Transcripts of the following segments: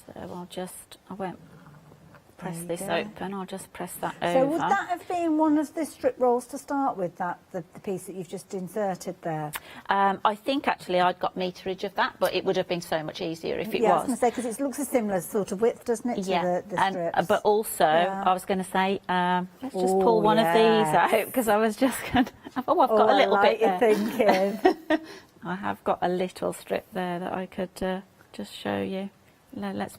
So I won't press this open, I'll just press that over. So would that have been one of the strip rolls to start with, the piece that you've just inserted there? I think actually I'd got meterage of that, but it would have been so much easier if it was. Yeah, I was going to say, because it looks a similar sort of width, doesn't it, to the strips? But also, I was going to say, let's just pull one of these out, because I was just going to... Oh, I've got a little bit there. Thinking. I have got a little strip there that I could just show you. Let's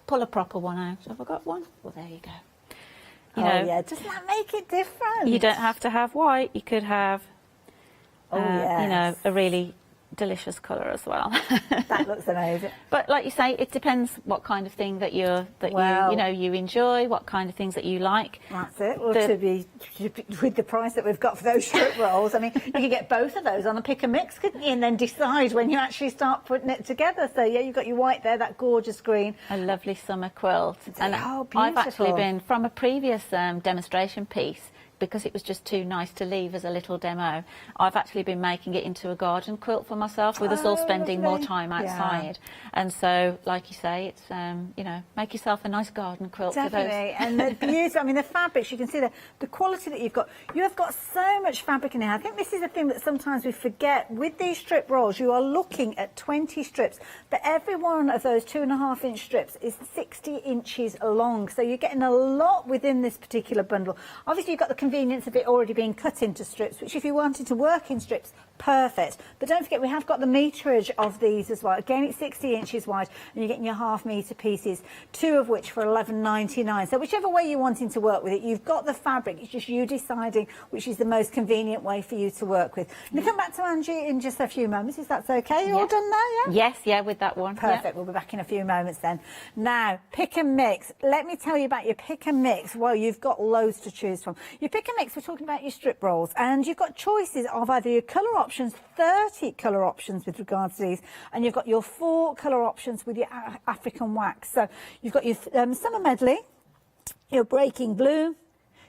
pull a proper one out. Have I got one? Well, there you go. Doesn't that make it different? You don't have to have white. You could have, a really delicious colour as well. That looks amazing. But like you say, it depends what kind of thing that you enjoy, what kind of things that you like. That's it. Well, with the price that we've got for those strip rolls, I mean, you could get both of those on a pick and mix, couldn't you? And then decide when you actually start putting it together. So yeah, you've got your white there, that gorgeous green, a lovely summer quilt. And beautiful. I've actually been from a previous demonstration piece. Because it was just too nice to leave as a little demo, I've actually been making it into a garden quilt for myself, with us all spending more time outside. And so, like you say, it's make yourself a nice garden quilt. Definitely. For those. And the beauty, I mean, the fabrics, you can see the quality that you've got. You have got so much fabric in here. I think this is the thing that sometimes we forget. With these strip rolls, you are looking at 20 strips, but every one of those 2.5-inch strips is 60 inches long. So you're getting a lot within this particular bundle. Obviously, you've got the convenience of it already being cut into strips, which if you wanted to work in strips, perfect. But don't forget, we have got the meterage of these as well. Again, it's 60 inches wide, and you're getting your half-metre pieces, 2 of which for £11.99. So whichever way you're wanting to work with it, you've got the fabric. It's just you deciding which is the most convenient way for you to work with. I'm going to come back to Angie in just a few moments, if that's okay. You're all done now, yeah? Yes, with that one. Perfect. We'll be back in a few moments then. Now, pick and mix. Let me tell you about your pick and mix. Well, you've got loads to choose from. Your pick and mix, we're talking about your strip rolls, and you've got choices of either your colour options, 30 colour options with regards to these, and you've got your 4 colour options with your African wax. So you've got your summer medley, your breaking blue,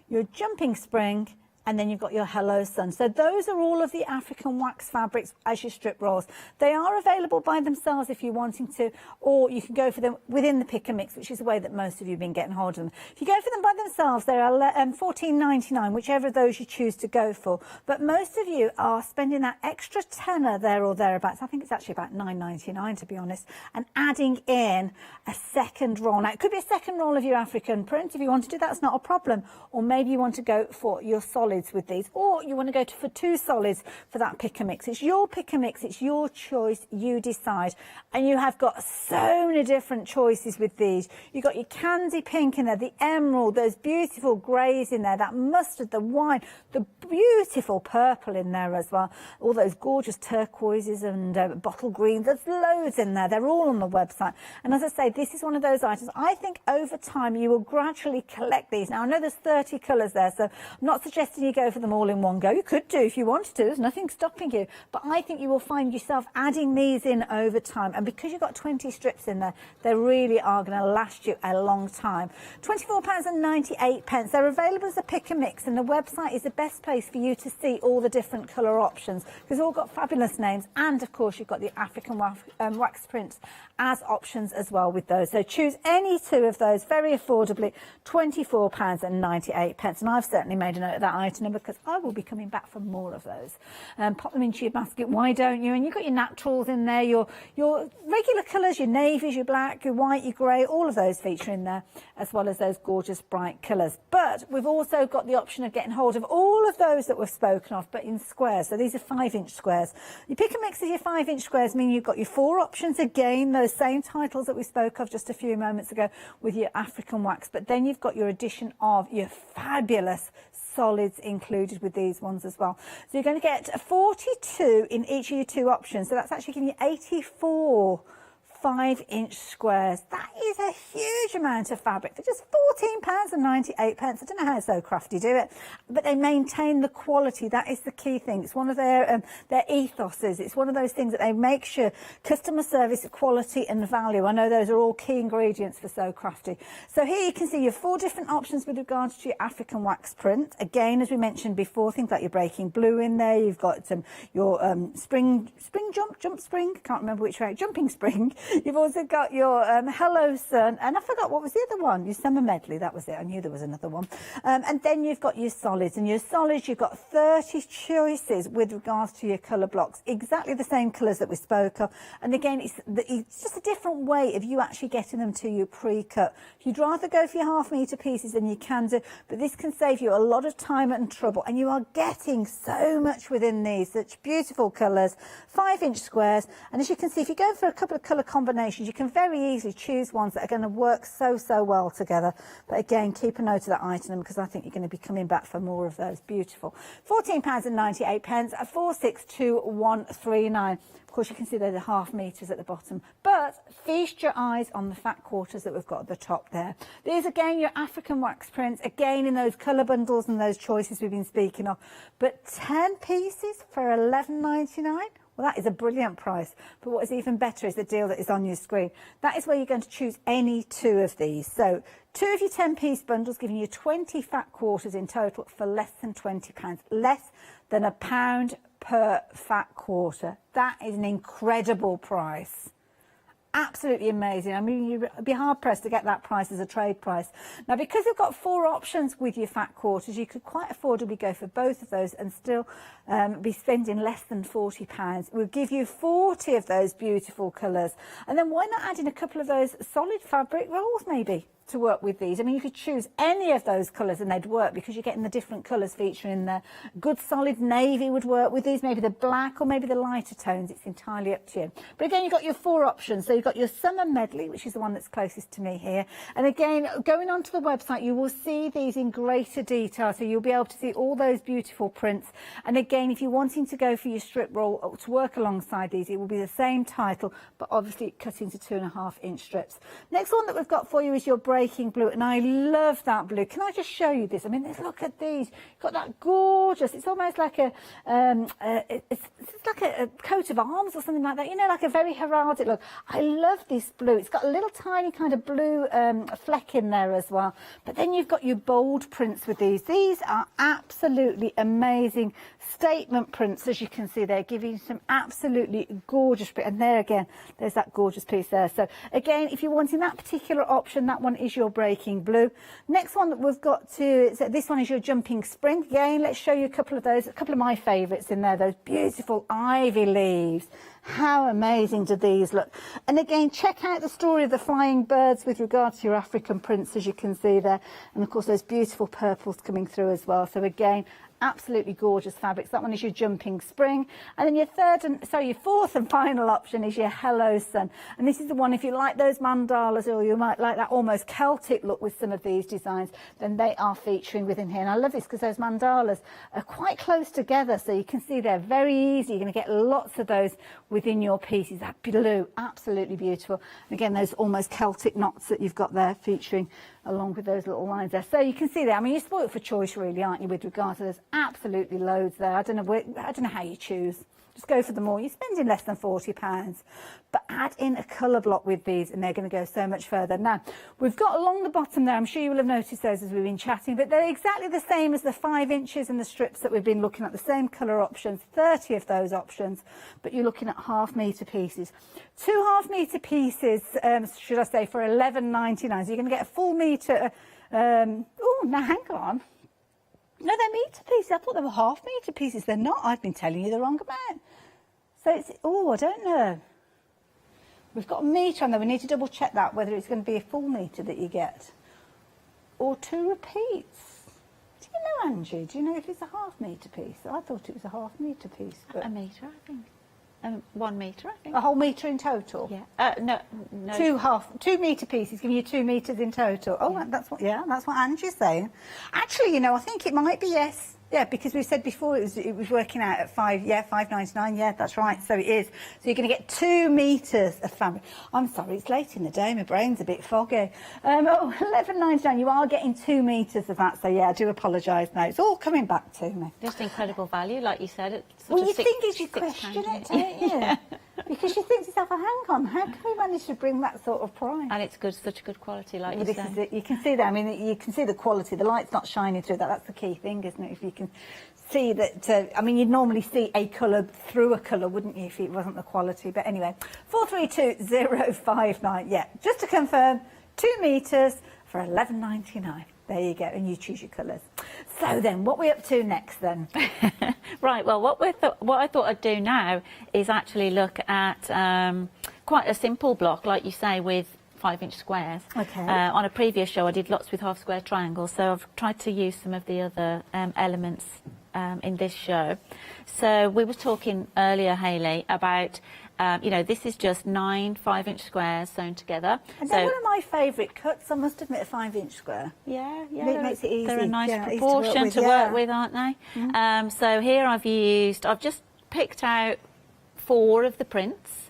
your jumping spring, and then you've got your Hello Sun. So those are all of the African wax fabrics as your strip rolls. They are available by themselves if you're wanting to, or you can go for them within the pick and mix, which is the way that most of you have been getting hold of them. If you go for them by themselves, they are $14.99, whichever of those you choose to go for. But most of you are spending that extra tenner there or thereabouts. I think it's actually about $9.99 to be honest, and adding in a second roll. Now, it could be a second roll of your African print. If you want to do that, it's not a problem. Or maybe you want to go for your solid with these, or you want to go for 2 solids for that pick and mix. It's your pick and mix, it's your choice, you decide. And you have got so many different choices with these. You've got your candy pink in there, the emerald, those beautiful greys in there, that mustard, the wine, the beautiful purple in there as well, all those gorgeous turquoises and bottle greens. There's loads in there. They're all on the website. And as I say, this is one of those items I think over time you will gradually collect these. Now, I know there's 30 colours there, so I'm not suggesting you go for them all in one go. You could do if you wanted to. There's nothing stopping you. But I think you will find yourself adding these in over time. And because you've got 20 strips in there, they really are going to last you a long time. £24.98. They're available as a pick and mix, and the website is the best place for you to see all the different colour options, because they've all got fabulous names. And of course, you've got the African wax prints as options as well with those. So choose any 2 of those very affordably, £24.98. And I've certainly made a note of that item because I will be coming back for more of those. Pop them into your basket, why don't you? And you've got your naturals in there, your regular colours, your navies, your black, your white, your grey, all of those feature in there, as well as those gorgeous bright colours. But we've also got the option of getting hold of all of those that we've spoken of, but in squares. So these are 5-inch squares. You pick and mix of your 5-inch squares, meaning you've got your 4 options again, those same titles that we spoke of just a few moments ago with your African wax, but then you've got your addition of your fabulous solids included with these ones as well. So you're going to get 42 in each of your 2 options. So that's actually giving you 84 5-inch squares. That is a huge amount of fabric for just £14.98. I don't know how Sewcrafte do it, but they maintain the quality. That is the key thing. It's one of their ethoses. It's one of those things that they make sure customer service, quality and value. I know those are all key ingredients for Sewcrafte. So here you can see your 4 different options with regards to your African wax print. Again, as we mentioned before, things like your breaking blue in there. You've got your jump spring. Can't remember which way. Jumping spring. You've also got your Hello Sun, and I forgot what was the other one. Your Summer Medley, that was it. I knew there was another one. And then you've got your solids, and your solids, you've got 30 choices with regards to your colour blocks, exactly the same colours that we spoke of. And again, it's just a different way of you actually getting them to you pre-cut. You'd rather go for your half-metre pieces than you can do, but this can save you a lot of time and trouble, and you are getting so much within these, such beautiful colours, 5-inch squares. And as you can see, if you go for a couple of colour combinations, you can very easily choose ones that are going to work so well together. But again, keep a note of that item, because I think you're going to be coming back for more of those. Beautiful. £14.98, 462139. Of course, you can see they're the half metres at the bottom, but feast your eyes on the fat quarters that we've got at the top there. These, again, your African wax prints, again in those colour bundles and those choices we've been speaking of, but 10 pieces for £11.99. Well, that is a brilliant price, but what is even better is the deal that is on your screen. That is where you're going to choose any 2 of these. So 2 of your 10-piece bundles, giving you 20 fat quarters in total for less than £20, less than £1 per fat quarter. That is an incredible price. Absolutely amazing. I mean, you'd be hard-pressed to get that price as a trade price. Now, because you've got 4 options with your fat quarters, you could quite affordably go for both of those and still be spending less than £40. We'll give you 40 of those beautiful colours. And then why not add in a couple of those solid fabric rolls, maybe, to work with these? I mean, you could choose any of those colours and they'd work, because you're getting the different colours featuring in there. Good solid navy would work with these, maybe the black or maybe the lighter tones. It's entirely up to you. But again, you've got your 4 options. So you've got your Summer Medley, which is the one that's closest to me here. And again, going onto the website, you will see these in greater detail. So you'll be able to see all those beautiful prints. And again, if you're wanting to go for your strip roll to work alongside these, it will be the same title, but obviously cut into 2.5-inch strips. Next one that we've got for you is your breaking blue, and I love that blue. Can I just show you this? I mean, look at these. You've got that gorgeous, it's almost like a it's like a coat of arms or something like that, you know, like a very heraldic look. I love this blue. It's got a little tiny kind of blue fleck in there as well. But then you've got your bold prints with these. These are absolutely amazing statement prints, as you can see. They're giving some absolutely gorgeous print, and there again, there's that gorgeous piece there. So again, if you're wanting that particular option, that one is your breaking blue. Next one that we've got this one is your jumping spring. Again, let's show you a couple of those, a couple of my favourites in there, those beautiful ivy leaves. How amazing do these look? And again, check out the story of the flying birds with regards to your African prints, as you can see there. And of course, those beautiful purples coming through as well. So again, absolutely gorgeous fabrics. That one is your jumping spring. And then your your 4th and final option is your Hello Sun. And this is the one, if you like those mandalas, or you might like that almost Celtic look with some of these designs, then they are featuring within here. And I love this because those mandalas are quite close together, so you can see they're very easy. You're going to get lots of those within your pieces. That blue, absolutely beautiful. And again, those almost Celtic knots that you've got there featuring along with those little lines there. So you can see there, I mean, you're spoilt for choice really, aren't you, with regard to there's absolutely loads there. I don't know how you choose. Just go for them all. You're spending less than £40, but add in a colour block with these and they're going to go so much further. Now, we've got along the bottom there, I'm sure you will have noticed those as we've been chatting, but they're exactly the same as the 5 inches and the strips that we've been looking at, the same colour options, 30 of those options, but you're looking at half-metre pieces. 2 half-metre pieces, should I say, for £11.99, so you're going to get a full metre. Oh, now hang on. No, they're metre pieces. I thought they were half-metre pieces. They're not. I've been telling you the wrong amount. So it's, oh, I don't know. We've got a metre on there. We need to double check that, whether it's going to be a full metre that you get. Or 2 repeats. Do you know, Angie? Do you know if it's a half-metre piece? I thought it was a half-metre piece. But... A metre, I think. 1 metre, I think. A whole metre in total? Yeah. No. 2 metre pieces, giving you 2 metres in total. Oh, yeah. That's what Angie's saying. Actually, you know, I think it might be yes. Yeah, because we said before it was working out at £5.99. Yeah, that's right. So it is. So you're going to get 2 metres of fabric. I'm sorry, it's late in the day. My brain's a bit foggy. £11.99. You are getting 2 metres of that. So yeah, I do apologise now. It's all coming back to me. Just incredible value, like you said. It's well, you think as you question it, don't you? Yeah. Because you think to yourself, oh, hang on, how can we manage to bring that sort of price? And it's good, such good quality, like you This say. is it. You can see that. I mean, you can see the quality. The light's not shining through that. That's the key thing, isn't it? If you can see that, I mean, you'd normally see a colour through a colour, wouldn't you, if it wasn't the quality? But anyway, 432059. Yeah, just to confirm, 2 metres for £11.99. There you go, and you choose your colours. So then, what are we up to next then? Right, well, what I thought I'd do now is actually look at quite a simple block, like you say, with 5-inch squares. Okay. On a previous show, I did lots with half square triangles, so I've tried to use some of the other elements in this show. So we were talking earlier, Hayley, about you know, this is just 9 5-inch squares sewn together. And they're one of my favourite cuts, I must admit, a 5-inch square. Yeah, It makes it easy. They're a nice easy proportion to work with, aren't they? Mm-hmm. So here I've just picked out 4 of the prints.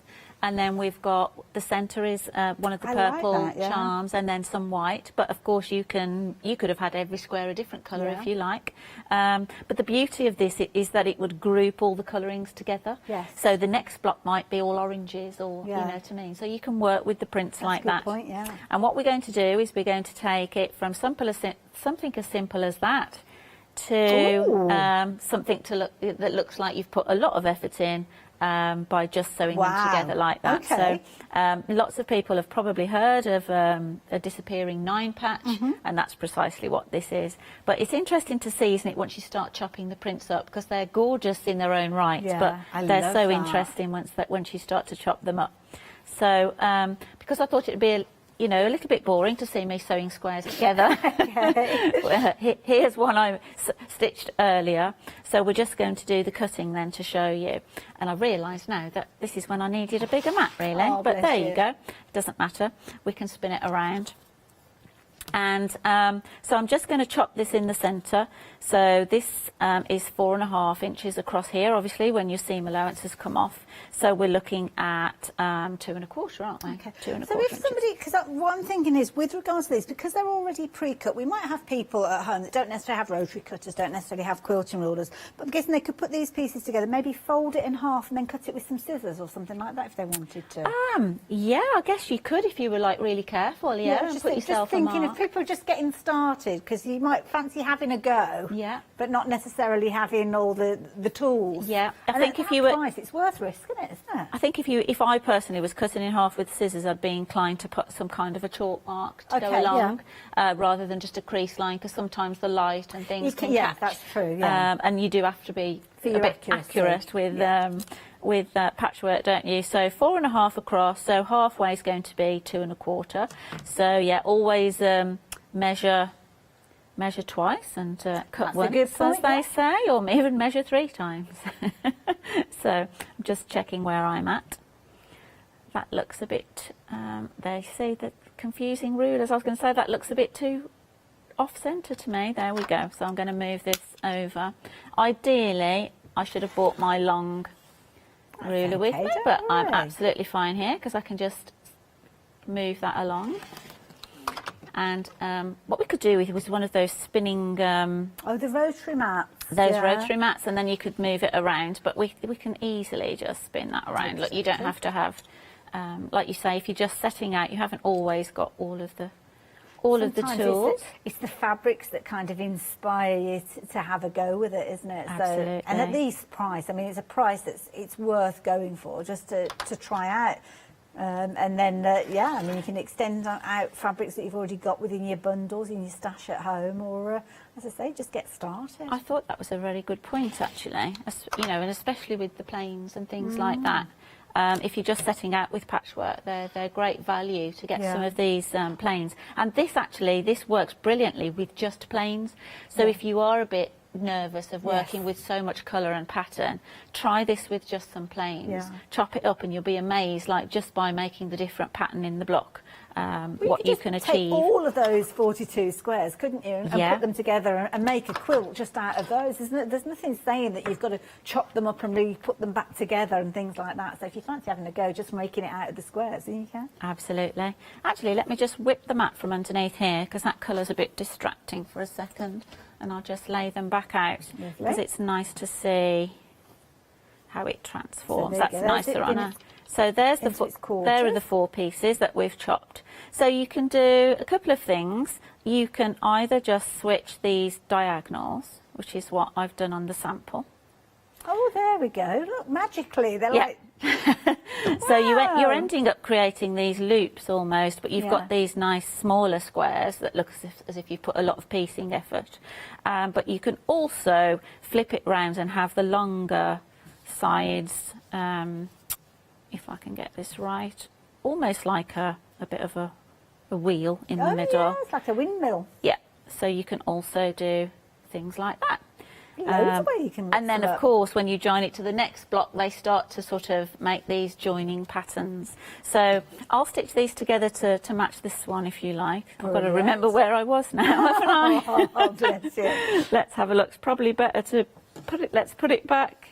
And then we've got the centre is one of the purple charms, and then some white. But of course, you could have had every square a different colour if you like. But the beauty of this is that it would group all the colourings together. Yes. So the next block might be all oranges, or you know what I mean. So you can work with the prints like that. That's a good point, yeah. And what we're going to do is we're going to take it from something as simple as that to something that looks like you've put a lot of effort in. By just sewing them together like that. Okay. So lots of people have probably heard of a disappearing 9 patch, and that's precisely what this is. But it's interesting to see, isn't it, once you start chopping the prints up, because they're gorgeous in their own right, but they're so interesting once you start to chop them up. So because I thought it'd be a little bit boring to see me sewing squares together. Here's one I stitched earlier. So we're just going to do the cutting then to show you. And I realised now that this is when I needed a bigger mat, really. Oh, but there you go. It doesn't matter. We can spin it around. And so I'm just going to chop this in the centre. So this is 4.5 inches across here, obviously, when your seam allowances come off. So we're looking at 2.25, aren't we? Okay. 2.25 so if inches. somebody, because what I'm thinking is, with regards to this, because they're already pre-cut, we might have people at home that don't necessarily have rotary cutters, don't necessarily have quilting rulers, but I'm guessing they could put these pieces together, maybe fold it in half and then cut it with some scissors or something like that if they wanted to. Yeah, I guess you could if you were like really careful, and put yourself just thinking a mark. if people are just getting started, because you might fancy having a go, but not necessarily having all the tools. Yeah, I think if you were, it's worth risk, isn't it? I think if I personally was cutting in half with scissors, I'd be inclined to put some kind of a chalk mark to go along, rather than just a crease line, because sometimes the light and things can catch. That's true. Yeah, and you do have to be a bit accurate with patchwork, don't you? So 4.5 across, so halfway is going to be 2.25. So yeah, always measure twice and cut once, as they say, or even measure 3 times. So I'm just checking where I'm at. That looks a bit, there you see the confusing rulers. I was going to say that looks a bit too off-centre to me. There we go. So I'm going to move this over. Ideally, I should have bought my long ruler with me, but I'm absolutely fine here because I can just move that along. And what we could do was one of those spinning... the rotary mats. Those rotary mats, and then you could move it around, but we can easily just spin that around. Look, you don't have to have, like you say, if you're just setting out, you haven't always got all of the tools. It's the fabrics that kind of inspire you to have a go with it, isn't it? Absolutely. So, and at this price, I mean, it's a price it's worth going for, just to try out. And then, I mean, you can extend out fabrics that you've already got within your bundles, in your stash at home, or, as I say, just get started. I thought that was a very good point, actually, and especially with the plains and things like that. If you're just setting out with patchwork, they're great value to get some of these plains. And this works brilliantly with just plains. So if you are a bit nervous of working with so much colour and pattern, try this with just some plains. Chop it up and you'll be amazed, like just by making the different pattern in the block, what you can achieve. Take all of those 42 squares, couldn't you, and put them together and make a quilt just out of those. There's nothing saying that you've got to chop them up and really put them back together and things like that. So if you fancy having a go, just making it out of the squares, then you can. Absolutely. Actually, let me just whip the mat from underneath here, because that colour's a bit distracting for a second. And I'll just lay them back out, because it's nice to see how it transforms. So that's nicer on a So there's the there are the 4 pieces that we've chopped. So you can do a couple of things. You can either just switch these diagonals, which is what I've done on the sample. Oh, there we go. Look, magically, they're like... So you're ending up creating these loops almost, but you've got these nice smaller squares that look as if you put a lot of piecing effort. But you can also flip it round and have the longer sides, if I can get this right, almost like a bit of a wheel in the middle. Yeah, it's like a windmill. Yeah, so you can also do things like that. Loads of ways you can mix and then, them of up. course, when you join it to the next block, they start to sort of make these joining patterns. So I'll stitch these together to match this one, if you like. I've got to remember where I was now, haven't I? Oh, bless you. Let's have a look. It's probably better to put it. Let's put it back.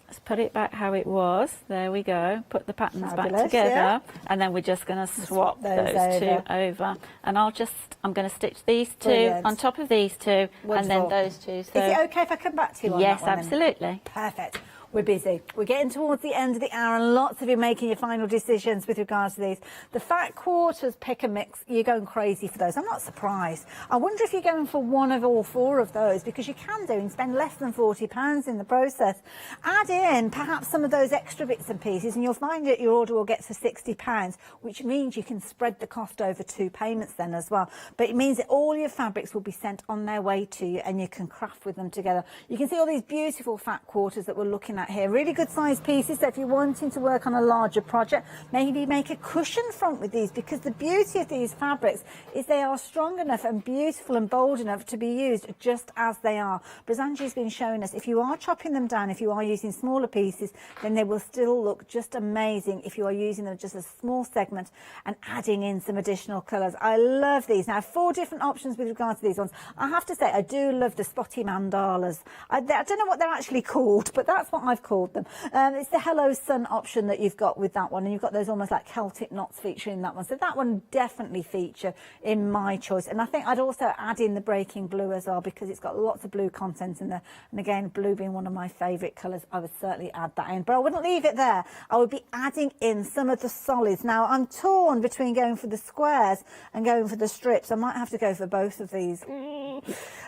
Let's put it back how it was. There we go. Put the patterns back together, and then we're just going to swap those 2 over. And I'm going to stitch these 2 on top of these 2, and then those 2. So is it okay if I come back to you on yes, that one? absolutely. Perfect. We're busy. We're getting towards the end of the hour, and lots of you making your final decisions with regards to these. The fat quarters pick and mix, you're going crazy for those. I'm not surprised. I wonder if you're going for one of all 4 of those, because you can do and spend less than £40 in the process. Add in perhaps some of those extra bits and pieces, and you'll find that your order will get to £60, which means you can spread the cost over 2 payments then as well. But it means that all your fabrics will be sent on their way to you, and you can craft with them together. You can see all these beautiful fat quarters that we're looking at here, really good sized pieces. So if you're wanting to work on a larger project, maybe make a cushion front with these, because the beauty of these fabrics is they are strong enough and beautiful and bold enough to be used just as they are. But as Angie's been showing us, if you are chopping them down, if you are using smaller pieces, then they will still look just amazing if you are using them just a small segment and adding in some additional colours. I love these. Now, 4 different options with regard to these ones. I have to say, I do love the spotty mandalas. I don't know what they're actually called, but that's what I've called them. It's the Hello Sun option that you've got with that one, and you've got those almost like Celtic knots featuring that one. So that one definitely feature in my choice. And I think I'd also add in the breaking blue as well, because it's got lots of blue content in there. And again, blue being one of my favourite colours, I would certainly add that in. But I wouldn't leave it there. I would be adding in some of the solids. Now, I'm torn between going for the squares and going for the strips. I might have to go for both of these.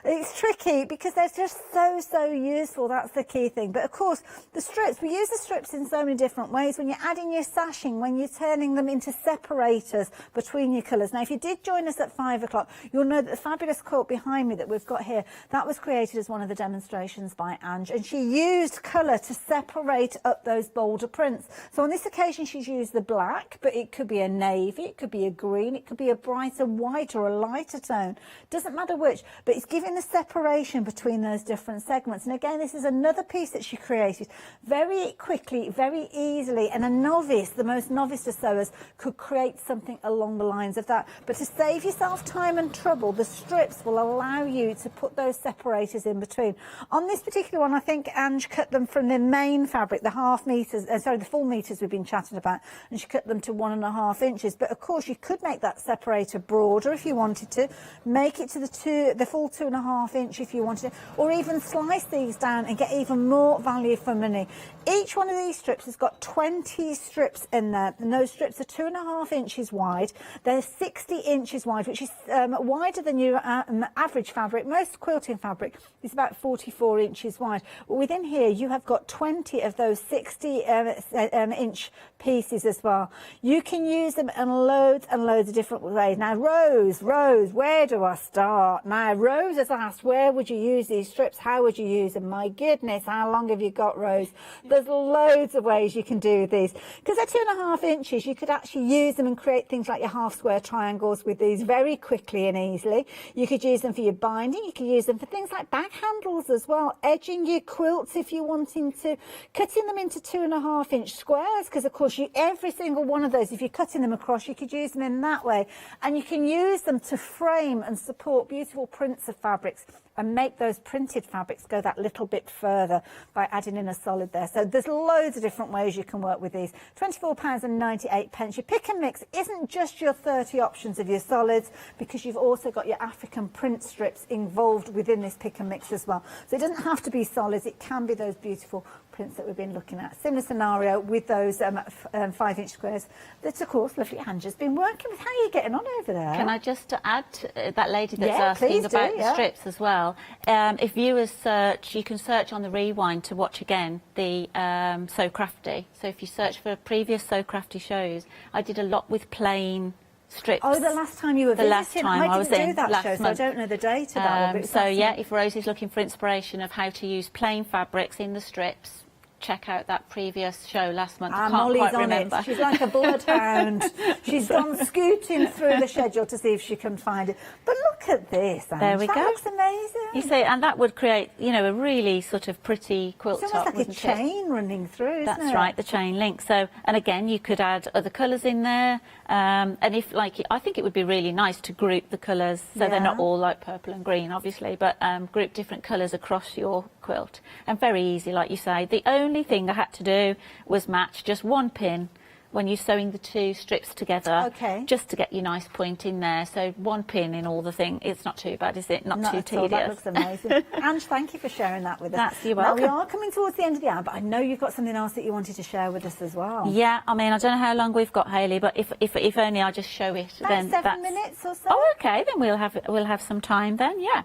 It's tricky because they're just so useful. That's the key thing. But of course, the strips, we use the strips in so many different ways. When you're adding your sashing, when you're turning them into separators between your colours. Now, if you did join us at 5 o'clock, you'll know that the fabulous quilt behind me that we've got here, that was created as one of the demonstrations by Ange, and she used colour to separate up those bolder prints. So on this occasion, she's used the black, but it could be a navy, it could be a green, it could be a brighter white or a lighter tone. Doesn't matter which, but it's giving the separation between those different segments. And again, this is another piece that she created very quickly, very easily, and a novice, the most novice of sewers, could create something along the lines of that. But to save yourself time and trouble, the strips will allow you to put those separators in between. On this particular one, I think Ange cut them from the main fabric, the the full meters we've been chatting about, and she cut them to 1.5 inches. But of course, you could make that separator broader if you wanted to, make it to the full 2.5 inch if you wanted to, or even slice these down and get even more value for money. Each one of these strips has got 20 strips in there, and those strips are 2.5 inches wide. They're 60 inches wide, which is wider than your average fabric. Most quilting fabric is about 44 inches wide. But within here, you have got 20 of those 60 inch pieces as well. You can use them in loads and loads of different ways. Now, Rose, where do I start? Now, Rose has asked, where would you use these strips? How would you use them? My goodness, how long have you got, Rose? There's loads of ways you can do these. Because they're 2.5 inches, you could actually use them and create things like your half square triangles with these very quickly and easily. You could use them for your binding. You could use them for things like bag handles as well, edging your quilts if you're wanting to, cutting them into 2.5 inch squares, because of course every single one of those, if you're cutting them across, you could use them in that way, and you can use them to frame and support beautiful prints of fabrics and make those printed fabrics go that little bit further by adding in a solid there. So there's loads of different ways you can work with these. £24.98. Your pick and mix isn't just your 30 options of your solids, because you've also got your African print strips involved within this pick and mix as well. So it doesn't have to be solids, it can be those beautiful prints that we've been looking at. Similar scenario with those 5-inch squares that, of course, lovely Angela's been working with. How are you getting on over there? Can I just add to that lady that's please asking about do, the strips as well? If viewers search, you can search on the rewind to watch again the Sewcrafte. So if you search for previous Sewcrafte shows, I did a lot with plain strips. Oh, the last time you were visiting? The last time I was didn't in do that last show, so I month. don't know the date of that one. But so yeah, if Rosie's looking for inspiration of how to use plain fabrics in the strips, check out that previous show last month. I can't Molly's quite on remember. it. She's like a bloodhound. She's gone scooting through the schedule to see if she can find it. But look at this, Ange. There we that go. looks amazing. You see, and that would create, you know, a really sort of pretty quilt It's top, almost like a wouldn't it? chain running through, isn't it? That's right, the chain link. So, and again, you could add other colours in there. And if, like, I think it would be really nice to group the colours, so they're not all like purple and green, obviously, but group different colours across your quilt. And very easy, like you say. The only thing I had to do was match just one pin when you're sewing the two strips together, just to get your nice point in there. So one pin in all the thing. It's not too bad, is it? Not too tedious. All. That looks amazing. Ange, thank you for sharing that with us. You're welcome. Now, we are coming towards the end of the hour, but I know you've got something else that you wanted to share with us as well. Yeah, I mean, I don't know how long we've got, Hayley, but if only I just show it, about then 7 minutes or so. Oh, okay, then we'll have some time then. Yeah.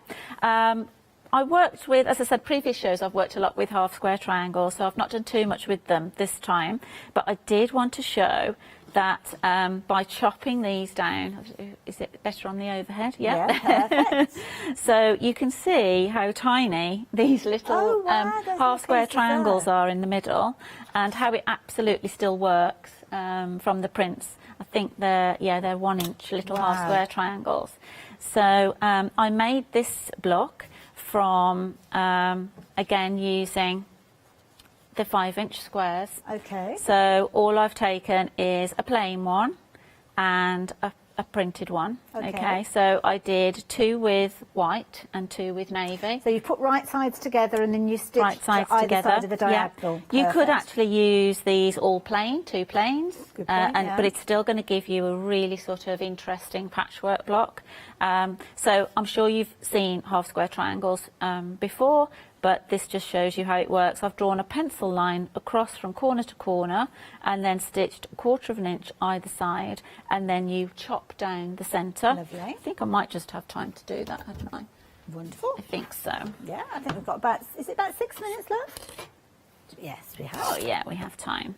I worked with, as I said, previous shows, I've worked a lot with half square triangles, so I've not done too much with them this time. But I did want to show that by chopping these down, is it better on the overhead? Yeah, perfect. So you can see how tiny these little half square triangles are in the middle, and how it absolutely still works from the prints. I think they're 1-inch little half square triangles. So I made this block from, again, using the 5-inch squares. Okay. So all I've taken is a plain one and a printed one. Okay. So I did 2 with white and 2 with navy. So you put right sides together and then you stitch right sides either together. side of a diagonal. Yeah. You could actually use these all plain, 2 plains, Good point, but it's still going to give you a really sort of interesting patchwork block. So I'm sure you've seen half square triangles before, but this just shows you how it works. I've drawn a pencil line across from corner to corner and then stitched 1/4 of an inch either side, and then you chop down the centre. Lovely. I think I might just have time to do that, hadn't I? Wonderful. I think so. Yeah, I think we've got about, is it about 6 minutes left? Yes, we have. Oh yeah, we have time.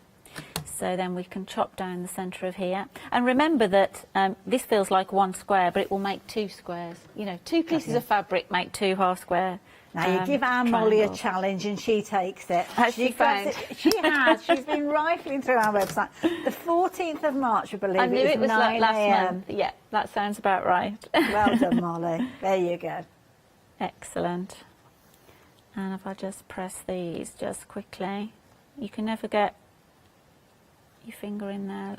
So then we can chop down the centre of here. And remember that this feels like 1 square, but it will make 2 squares. You know, 2 pieces of fabric make 2 half square. Now you give our Molly a triangles. challenge and she takes it. Has she grabs found? it. She has. She's been rifling through our website. The 14th of March, I believe. I knew it was 9 like last a.m. month. Yeah, that sounds about right. Well done, Molly. There you go. Excellent. And if I just press these just quickly, you can never get your finger in there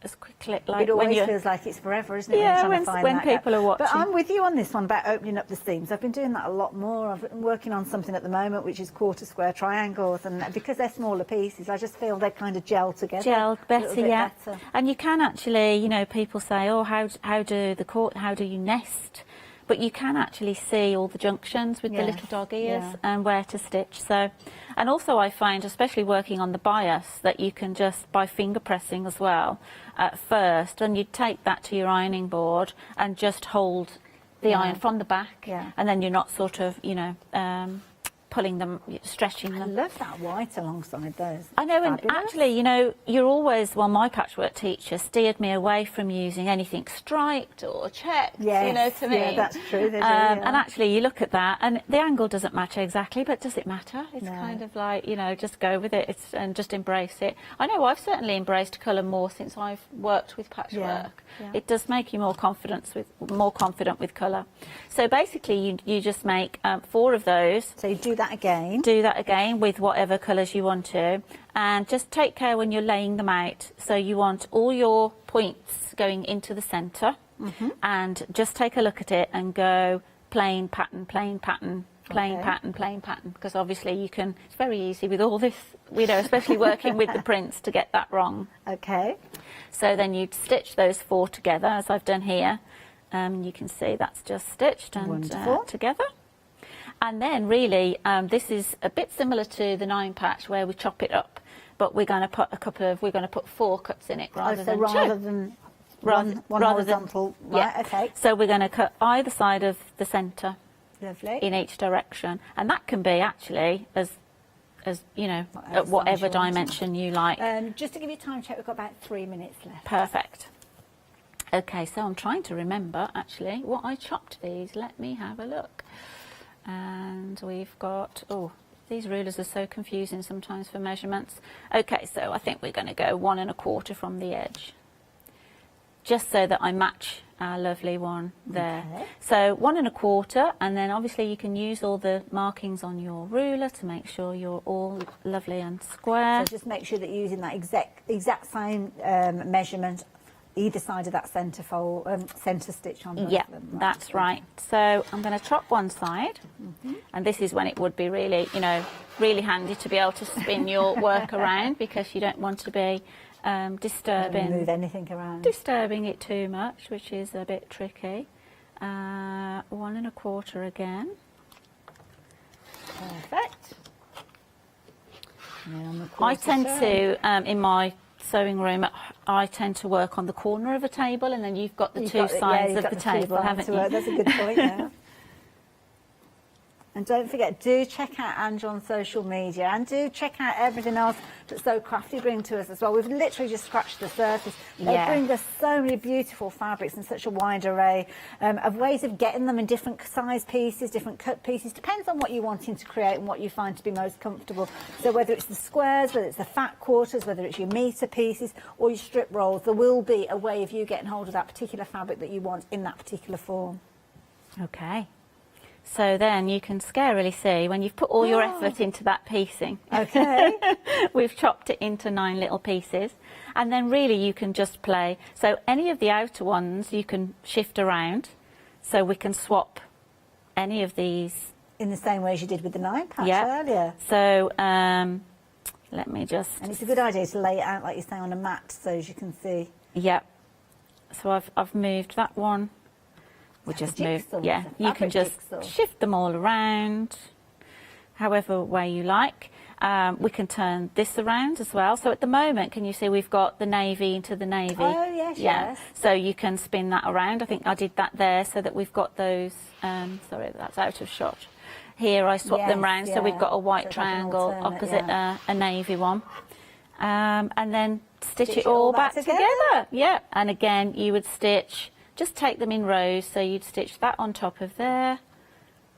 as quickly. Like It always when you feels like it's forever, isn't it? Yeah, when, you're trying to find when that people gap. are watching. But I'm with you on this one about opening up the seams. I've been doing that a lot more. I've been working on something at the moment which is 1/4 square triangles, and because they're smaller pieces, I just feel they kind of gel together. Gel a little better, bit yeah. better. And you can actually, you know, people say, oh, how do you nest? But you can actually see all the junctions with the little dog ears and where to stitch. So, and also I find, especially working on the bias, that you can just, by finger pressing as well, at first, and you take that to your ironing board and just hold the iron from the back, and then you're not sort of, you know, pulling them, stretching I them. love that white alongside those. I know, and Fabulous. actually, you know, you're always, well, my patchwork teacher steered me away from using anything striped or checked, you know, to me. Yeah, that's true. They do, And actually, you look at that, and the angle doesn't match exactly, but does it matter? It's No. kind of like, you know, just go with it and just embrace it. I know I've certainly embraced colour more since I've worked with patchwork. Yeah. It does make you more confident with colour. So basically, you just make 4 of those. So you do that again. Do that again with whatever colours you want to, and just take care when you're laying them out. So you want all your points going into the centre, and just take a look at it and go plain pattern, plain pattern, plain pattern, plain pattern, because obviously you can, it's very easy with all this, you know, especially working with the prints, to get that wrong. Okay. So then you'd stitch those 4 together, as I've done here. You can see that's just stitched and together. And then really, this is a bit similar to the 9 patch where we chop it up, but we're going to put 4 cuts in it rather than 2. One horizontal, right, yeah. okay. So we're going to cut either side of the centre. Lovely. In each direction, and that can be actually as you know, at whatever dimension you like. Just to give you time check, we've got about 3 minutes left. Perfect. Okay, so I'm trying to remember actually what I chopped these. Let me have a look. And we've got, oh, these rulers are so confusing sometimes for measurements. Okay, so I think we're going to go 1 1/4 from the edge, just so that I match our lovely one there. Okay. So 1 1/4, and then obviously you can use all the markings on your ruler to make sure you're all lovely and square. So just make sure that you're using that exact same measurement either side of that centre stitch on both yeah, of them. Right. That's right. So I'm going to chop one side, and this is when it would be really, you know, really handy to be able to spin your work around, because you don't want to be move anything around. Disturbing it too much, which is a bit tricky. 1 1/4 again. Perfect. And then on the I tend side. to, in my sewing room, I tend to work on the corner of a table, and then you've got the two sides of the table, haven't you? That's a good point, yeah. And don't forget, do check out Ange on social media, and do check out everything else that Sewcrafte bring to us as well. We've literally just scratched the surface. They bring us so many beautiful fabrics and such a wide array of ways of getting them in different size pieces, different cut pieces. Depends on what you're wanting to create and what you find to be most comfortable. So whether it's the squares, whether it's the fat quarters, whether it's your metre pieces or your strip rolls, there will be a way of you getting hold of that particular fabric that you want in that particular form. Okay. So then you can scarily see when you've put all your effort into that piecing. Okay. We've chopped it into 9 little pieces, and then really you can just play. So any of the outer ones you can shift around, so we can swap any of these. In the same way as you did with the 9 patch earlier. So let me just... And it's a good idea to lay it out, like you say, on a mat so as you can see. Yep. So I've moved that one. We just move, yeah, you can just shift them all around, however way you like. We can turn this around as well. So at the moment, can you see we've got the navy into the navy? Oh, yes, yes. So you can spin that around. I think I did that there so that we've got those, sorry, that's out of shot. Here I swapped them round, so we've got a white triangle opposite a navy one. And then stitch it all back together. Yeah, and again, you would stitch... Just take them in rows, so you'd stitch that on top of there,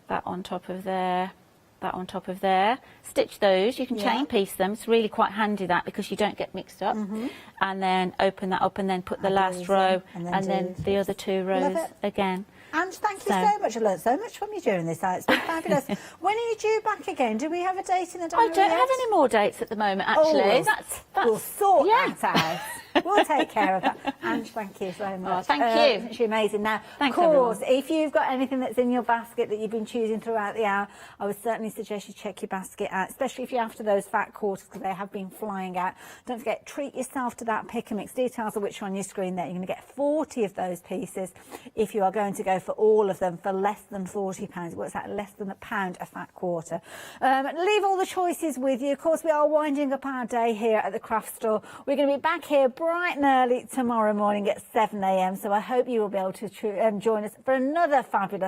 that on top of there, that on top of there. Stitch those, you can chain piece them, it's really quite handy that, because you don't get mixed up. And then open that up and then put the last row and then the other 2 rows again. And thank you so much. I learned so much from you during this hour. It's been fabulous. When are you due back again? Do we have a date in the diary? I don't have any more dates at the moment, actually. We'll sort that out. We'll take care of that. Ange, thank you so much. Oh, thank you. It's amazing. Now, thanks, of course, everyone. if you've got anything that's in your basket that you've been choosing throughout the hour, I would certainly suggest you check your basket out, especially if you're after those fat quarters, because they have been flying out. Don't forget, treat yourself to that pick and mix. Details of which are on your screen there. You're going to get 40 of those pieces if you are going to go for all of them for less than £40. It works out less than £1 a fat quarter. Leave all the choices with you. Of course, we are winding up our day here at the craft store. We're going to be back here bright and early tomorrow morning at 7 a.m. So I hope you will be able to join us for another fabulous